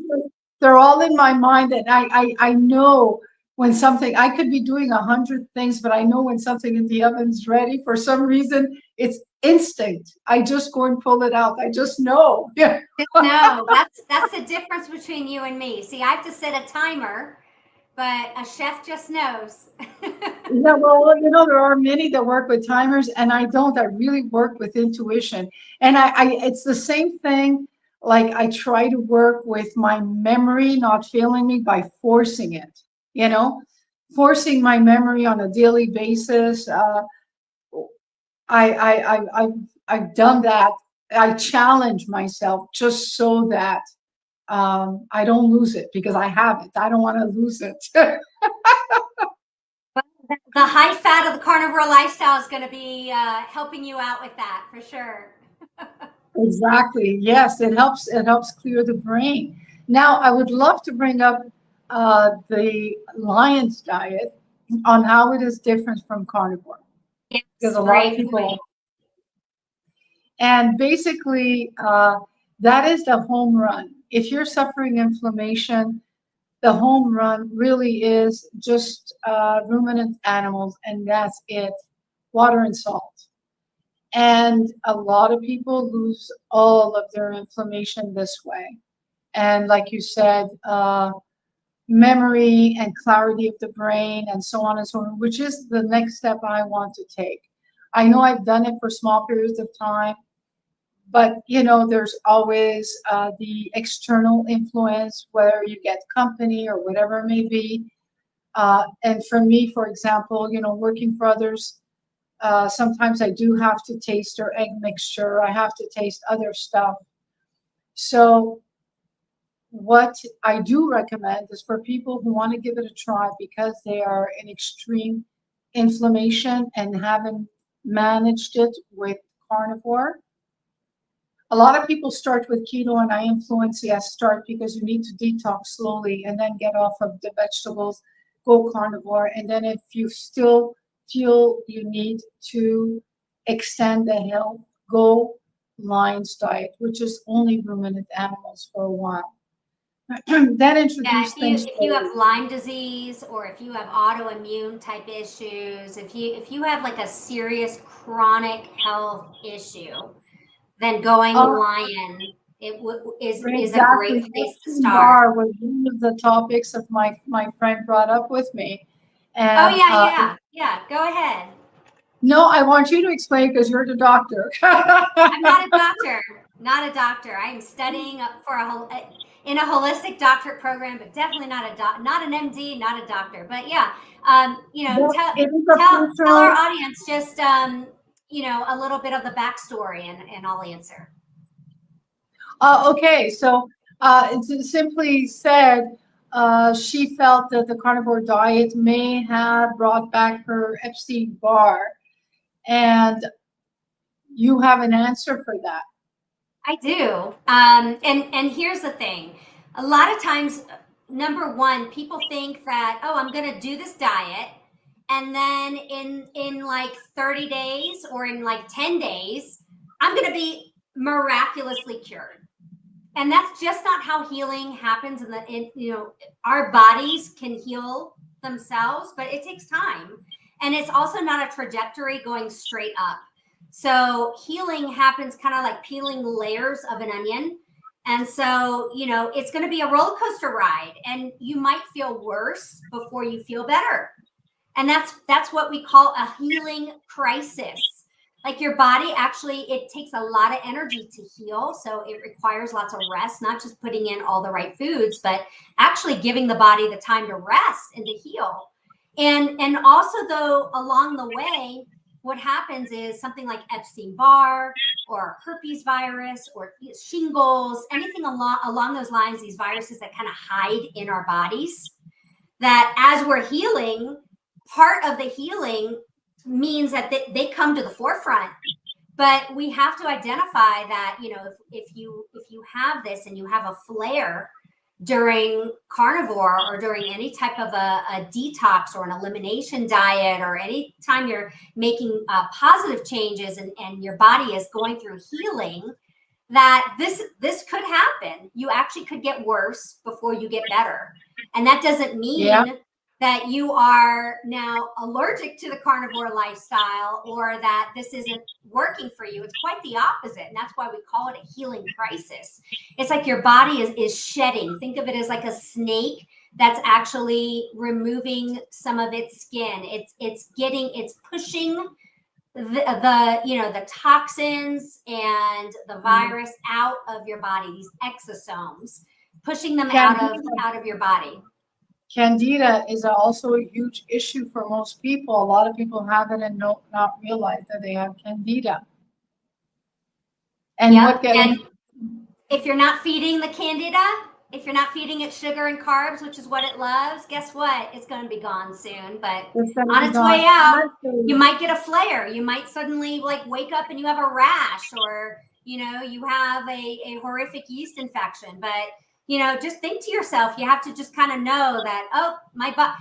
they're all in my mind, and I know when something, I could be doing 100 things, but I know when something in the oven's ready. For some reason, it's instinct. I just go and pull it out. I just know. Yeah. No, that's the difference between you and me. See, I have to set a timer, but a chef just knows. Yeah, well, there are many that work with timers, and I don't. I really work with intuition. And it's the same thing. Like I try to work with my memory not failing me by forcing it, you know, forcing my memory on a daily basis. I've done that. I challenge myself just so that I don't lose it because I have it. I don't want to lose it. The high fat of the carnivore lifestyle is going to be helping you out with that for sure. Exactly. Yes, it helps. It helps clear the brain. Now, I would love to bring up the lion's diet on how it is different from carnivore because Yes, a lot of great people. point. And basically, that is the home run. If you're suffering inflammation, the home run really is just ruminant animals, and that's it. Water and salt. And a lot of people lose all of their inflammation this way. And like you said, memory and clarity of the brain and so on and so on, which is the next step I want to take. I know I've done it for small periods of time, but there's always the external influence, whether you get company or whatever it may be. And for me, for example, working for others, sometimes I do have to taste their egg mixture. I have to taste other stuff. So what I do recommend is for people who want to give it a try because they are in extreme inflammation and haven't managed it with carnivore. A lot of people start with keto, and I influence, yes, start because you need to detox slowly and then get off of the vegetables, go carnivore. And then if you still feel you need to extend the health, go lion's diet, which is only ruminant animals for a while. Then Yeah, introduce things if you slowly. have Lyme disease or if you have autoimmune type issues, if you have like a serious chronic health issue, then going Uh, lion is a exactly. great place to start. Epstein-Barr was one of the topics of my friend brought up with me. Oh And yeah, yeah, yeah. Go ahead. no, I want you to explain because you're the doctor. I'm not a doctor. Not a doctor. I am studying for in a holistic doctorate program, but definitely not an MD, not a doctor. But yeah, Well, tell it is a tell our personal. audience just a little bit of the backstory, and I'll answer. Okay, so it's simply said, she felt that the carnivore diet may have brought back her Epstein-Barr, and you have an answer for that. I do. And here's the thing. A lot of times, number one, people think that, oh, I'm going to do this diet, and then in like 30 days or in like 10 days, I'm going to be miraculously cured. And that's just not how healing happens our bodies can heal themselves, but it takes time. And it's also not a trajectory going straight up. So healing happens kind of like peeling layers of an onion. And so, it's going to be a roller coaster ride, and you might feel worse before you feel better. And that's what we call a healing crisis. Like your body actually, it takes a lot of energy to heal. So it requires lots of rest, not just putting in all the right foods, but actually giving the body the time to rest and to heal. And also though, along the way, what happens is something like Epstein-Barr or herpes virus or shingles, anything along those lines, these viruses that kind of hide in our bodies, that as we're healing, part of the healing means that they come to the forefront. But we have to identify that, if you have this and you have a flare during carnivore or during any type of a detox or an elimination diet, or any time you're making positive changes and your body is going through healing, that this could happen. You actually could get worse before you get better. And that doesn't mean that you are now allergic to the carnivore lifestyle or that this isn't working for you. It's quite the opposite. And that's why we call it a healing crisis. It's like your body is shedding. Think of it as like a snake that's actually removing some of its skin. It's pushing the toxins and the virus out of your body, these exosomes, pushing them out of your body. Candida is also a huge issue for most people. A lot of people have it and not realize that they have candida. And and if you're not feeding the candida, if you're not feeding it sugar and carbs, which is what it loves, guess what? It's going to be gone soon. But on its way out, you might get a flare. You might suddenly wake up and you have a rash, or you have a horrific yeast infection. But just think to yourself, you have to just kind of know that, oh, my body,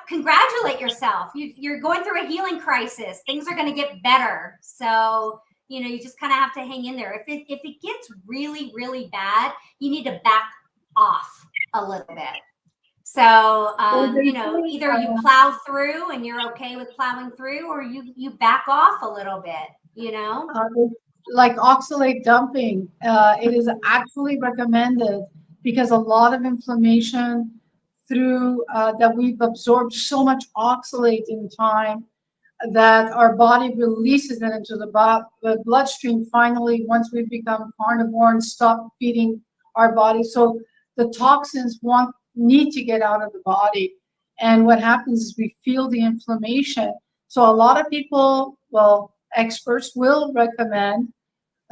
congratulate yourself. You're going through a healing crisis. Things are going to get better. So, you just kind of have to hang in there. If it gets really, really bad, you need to back off a little bit. So, either you plow through and you're okay with plowing through, or you back off a little bit, like oxalate dumping, it is actually recommended because a lot of inflammation through that we've absorbed so much oxalate in time that our body releases it into the bloodstream finally once we become carnivore and stop feeding our body. So the toxins need to get out of the body. And what happens is we feel the inflammation. So a lot of people, experts will recommend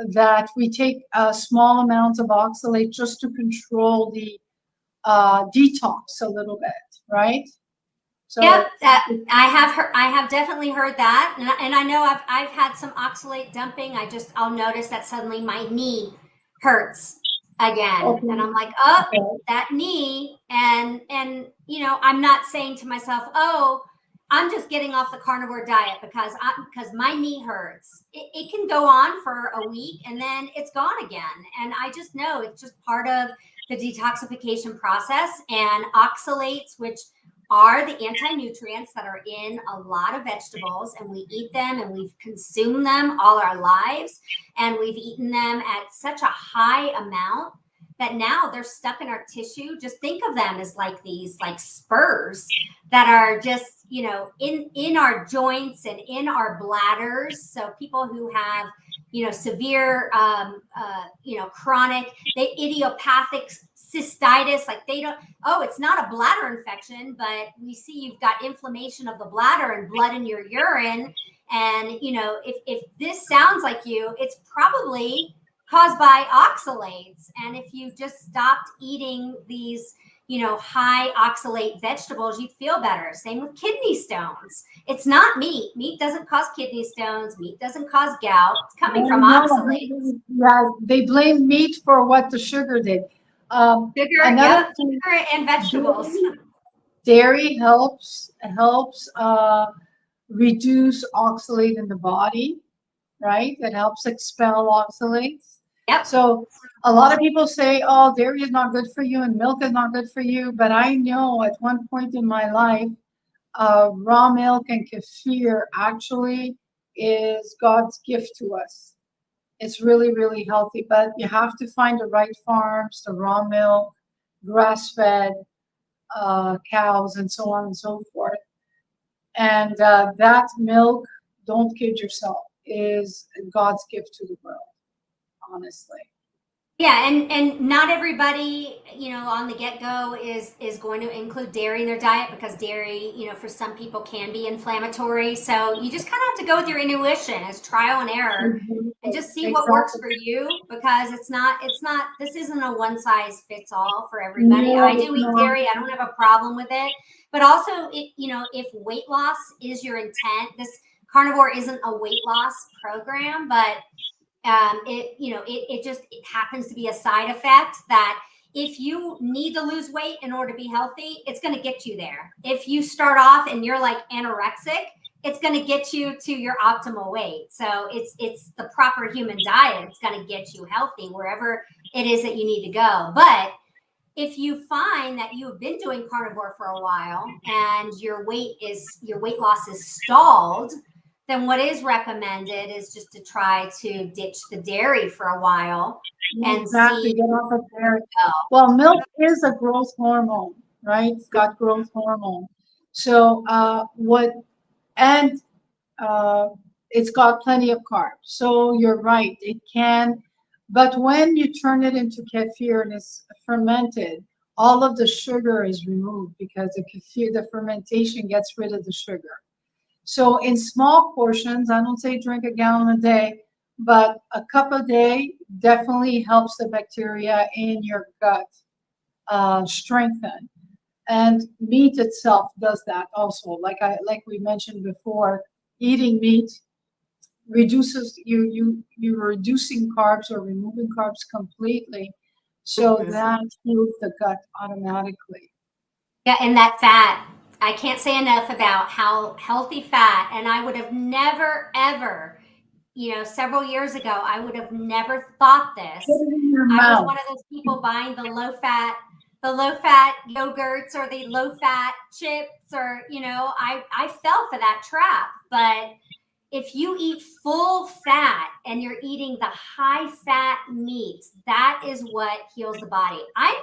that we take small amounts of oxalate just to control the detox a little bit, right? So yep, I have definitely heard that, and I know I've had some oxalate dumping. I'll notice that suddenly my knee hurts again, and I'm like, oh, that knee, and I'm not saying to myself, oh, I'm just getting off the carnivore diet because my knee hurts. It can go on for a week and then it's gone again, and I just know it's just part of the detoxification process. And oxalates, which are the anti-nutrients that are in a lot of vegetables, and we eat them and we've consumed them all our lives, and we've eaten them at such a high amount that now they're stuck in our tissue. Just think of them as like these spurs that are just in our joints and in our bladders. So people who have severe chronic, idiopathic cystitis, it's not a bladder infection, but we see you've got inflammation of the bladder and blood in your urine. And if this sounds like you, it's probably caused by oxalates. And if you just stopped eating these high oxalate vegetables, you'd feel better. Same with kidney stones. It's not meat. Meat doesn't cause kidney stones. Meat doesn't cause gout. It's coming from oxalates. Yeah, they blame meat for what the sugar did. Sugar and vegetables. Dairy helps reduce oxalate in the body, right? It helps expel oxalates. Yep. So a lot of people say, oh, dairy is not good for you and milk is not good for you. But I know at one point in my life, raw milk and kefir actually is God's gift to us. It's really, really healthy, but you have to find the right farms, the raw milk, grass-fed cows, and so on and so forth. And that milk, don't kid yourself, is God's gift to the world, honestly. Yeah, and not everybody, on the get-go is going to include dairy in their diet, because dairy, for some people can be inflammatory. So you just kind of have to go with your intuition. It's trial and error, and just see what works Exactly. for you, because this isn't a one size fits all for everybody. No, I it's do eat not. dairy. I don't have a problem with it. But also, if weight loss is your intent, this carnivore isn't a weight loss program, but it happens to be a side effect that if you need to lose weight in order to be healthy, it's going to get you there. If you start off and you're like anorexic, it's going to get you to your optimal weight. So it's the proper human diet. It's going to get you healthy wherever it is that you need to go. But if you find that you've been doing carnivore for a while and your weight loss is stalled, then what is recommended is just to try to ditch the dairy for a while and Exactly. see. Get off of dairy. Well, milk is a growth hormone, right? It's got growth hormone. So and uh, it's got plenty of carbs. So you're right, it can, but when you turn it into kefir and it's fermented, all of the sugar is removed because the kefir, the fermentation gets rid of the sugar. So in small portions, I don't say drink a gallon a day, but a cup a day definitely helps the bacteria in your gut strengthen. And meat itself does that also. Like we mentioned before, eating meat reduces you're reducing carbs or removing carbs completely. So that heals the gut automatically. Yeah, and that fat. I can't say enough about how healthy fat, and I would have never, ever, several years ago, I would have never thought Put this. it in your I was mouth. one of those people buying the low fat yogurts or the low fat chips, or, I fell for that trap. But if you eat full fat and you're eating the high fat meat, that is what heals the body. I'm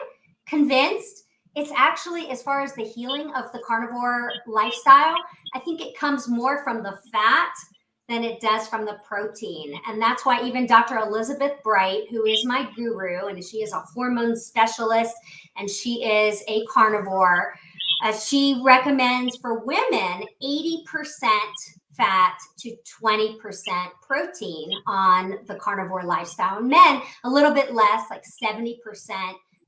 convinced it's actually, as far as the healing of the carnivore lifestyle, I think it comes more from the fat than it does from the protein. And that's why even Dr. Elizabeth Bright, who is my guru, and she is a hormone specialist and she is a carnivore, she recommends for women 80% fat to 20% protein on the carnivore lifestyle. Men, a little bit less, like 70%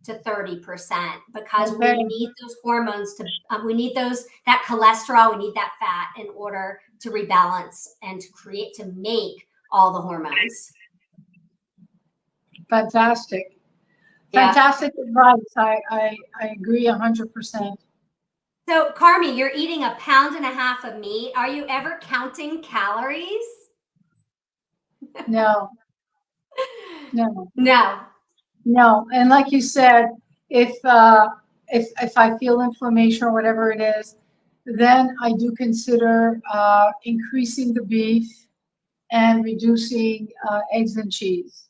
to 30%, because Okay. we need those hormones we need that cholesterol, we need that fat in order to rebalance and to make all the hormones. Fantastic. Yeah. Fantastic advice. I agree 100%. So, Carmie, you're eating 1.5 pounds of meat. Are you ever counting calories? No, no, No. no. And like you said, if I feel inflammation or whatever it is, then I do consider increasing the beef and reducing eggs and cheese.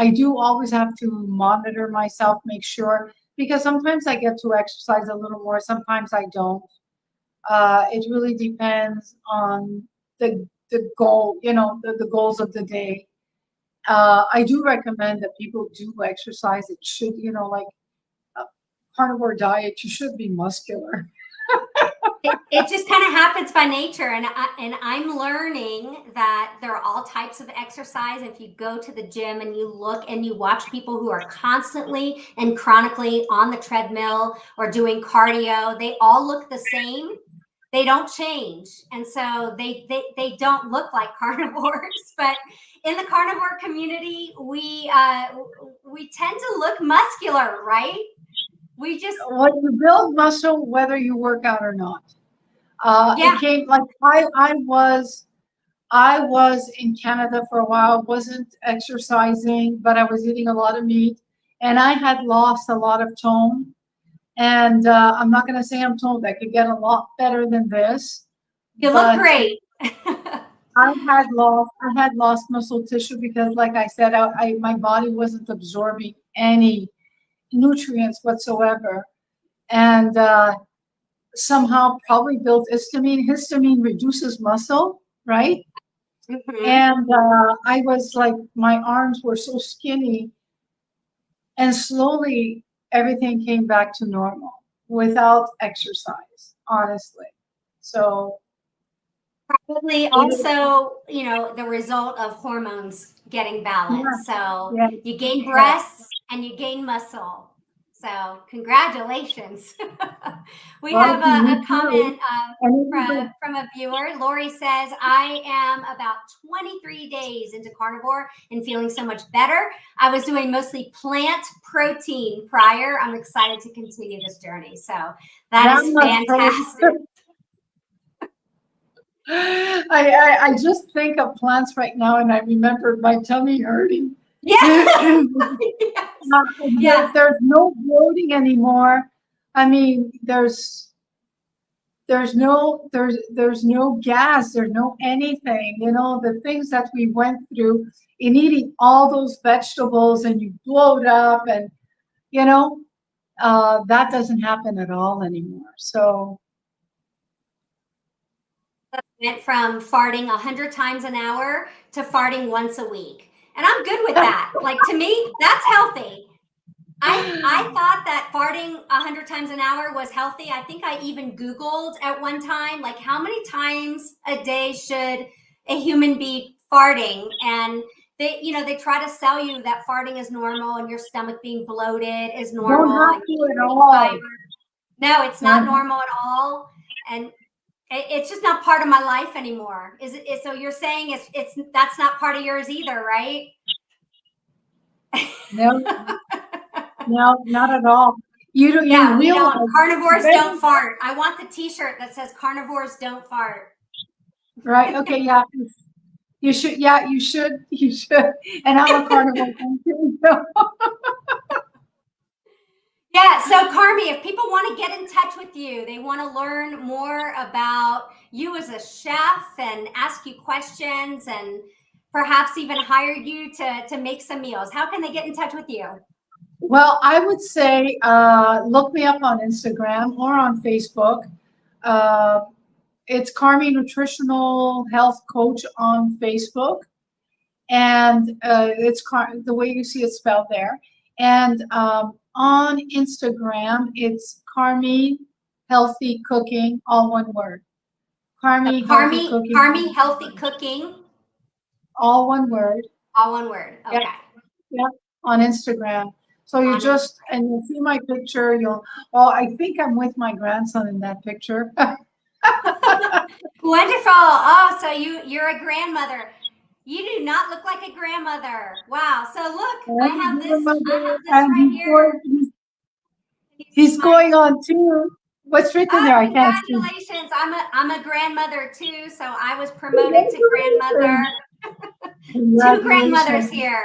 I do always have to monitor myself, make sure, because sometimes I get to exercise a little more, sometimes I don't. It really depends on the goal, the goals of the day. I do recommend that people do exercise. It should, like a carnivore diet, you should be muscular. It just kind of happens by nature, and I'm learning that there are all types of exercise. If you go to the gym and you look and you watch people who are constantly and chronically on the treadmill or doing cardio, they all look the same. They don't change, and so they don't look like carnivores. But in the carnivore community, we tend to look muscular, right? We just Well, you build muscle whether you work out or not. Yeah. It came like I was I was in Canada for a while, wasn't exercising, but I was eating a lot of meat, and I had lost a lot of tone. And I'm not going to say I'm told I could get a lot better than this, You look but great. I had lost muscle tissue because, like I said, my body wasn't absorbing any nutrients whatsoever, and somehow probably built histamine. Histamine reduces muscle, right? Mhm. And I was like, my arms were so skinny, and slowly everything came back to normal without exercise, honestly. So, Probably also, the result of hormones getting yeah, balanced. So yeah, you gain yeah. breasts and you gain muscle. So congratulations. We Well, have you a too. comment And everybody, from a viewer. Lori says, I am about 23 days into carnivore and feeling so much better. I was doing mostly plant protein prior. I'm excited to continue this journey. So that that is must fantastic. I just think of plants right now, and I remember my tummy hurting. Yeah. Yes. Yeah. There's no bloating anymore. I mean, there's no gas, there's no anything. You know, the things that we went through in eating all those vegetables, and you bloat up, and you know, that doesn't happen at all anymore. So Went from farting 100 times an hour to farting once a week. And I'm good with that. Like, to me, that's healthy. I thought that farting 100 times an hour was healthy. I think I even Googled at one time, like, how many times a day should a human be farting? And they try to sell you that farting is normal and your stomach being bloated is don't normal have and to at eating all. fiber. No, it's not Don't normal at all. And it's just not part of my life anymore. So you're saying it's that's not part of yours either, right? No, no, not at all. You Yeah, we don't. realize Carnivores don't veg- fart. I want the T-shirt that says "Carnivores don't fart." right? Okay, yeah. You should, yeah, you should. And I'm a carnivore fan too. So. Yeah. So Carmi, if people want to get in touch with you, they want to learn more about you as a chef and ask you questions and perhaps even hire you to make some meals. How can they get in touch with you? Well, I would say look me up on Instagram or on Facebook. Uh, it's Carmie Nutritional Health Coach on Facebook, and the way you see it spelled there. And on Instagram, it's Carmie Healthy Cooking, all one word. Carmie Healthy Cooking, Carmi Healthy Cooking, all one word. all one word. Yeah, Okay. yeah, on Instagram. So you On Instagram. just, and you see my picture, oh, I think I'm with my grandson in that picture. Wonderful. Oh, so you're a grandmother. You do not look like a grandmother. Wow. So look, I have this. I have this And right here. Can you see he's my? going on too. What's written Oh, there? I can't see. congratulations! I'm a grandmother too. So I was promoted to grandmother. Two grandmothers Congratulations. here.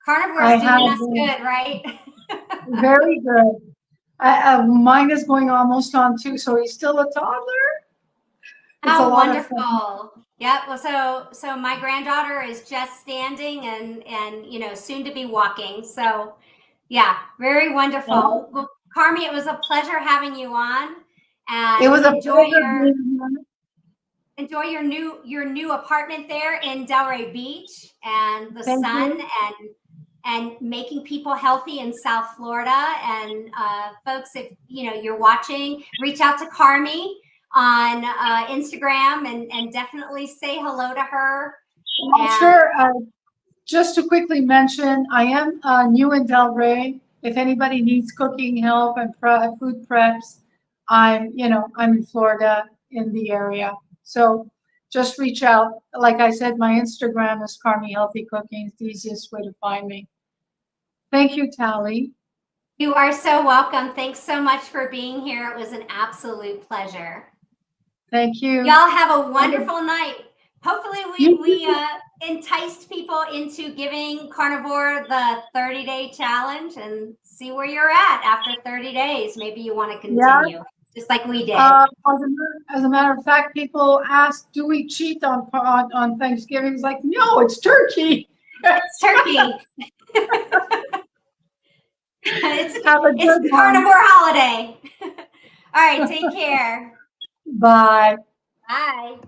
Carnivore's I have doing us good, right? very good. Mine is going almost on two, so he's still a toddler. It's a Oh, lot of fun. wonderful. Yep. Well, so my granddaughter is just standing and soon to be walking. So yeah, very wonderful. Well, Carmi, it was a pleasure having you on, It and was a pleasure being here. enjoy your new apartment there in Delray Beach and the Thank sun you. and making people healthy in South Florida. And folks, if you're watching, reach out to Carmi on Instagram and definitely say hello to her. Well, And sure. Just to quickly mention, I am new in Delray. If anybody needs cooking help and food preps, I'm in Florida in the area. So just reach out. Like I said, my Instagram is Carmi Healthy Cooking. It's the easiest way to find me. Thank you, Tali. you are so welcome. Thanks so much for being here. It was an absolute pleasure. Thank you. Y'all have a wonderful night. Hopefully You we enticed people into giving Carnivore the 30-day challenge and see where you're at after 30 days. Maybe you want to Yeah. continue, just like we did. As a matter of fact, people ask, "Do we cheat on Thanksgiving?" It's like, no, it's turkey. It's turkey. it's Have a it's good the one. Carnivore holiday. All right, take care. Bye. Bye.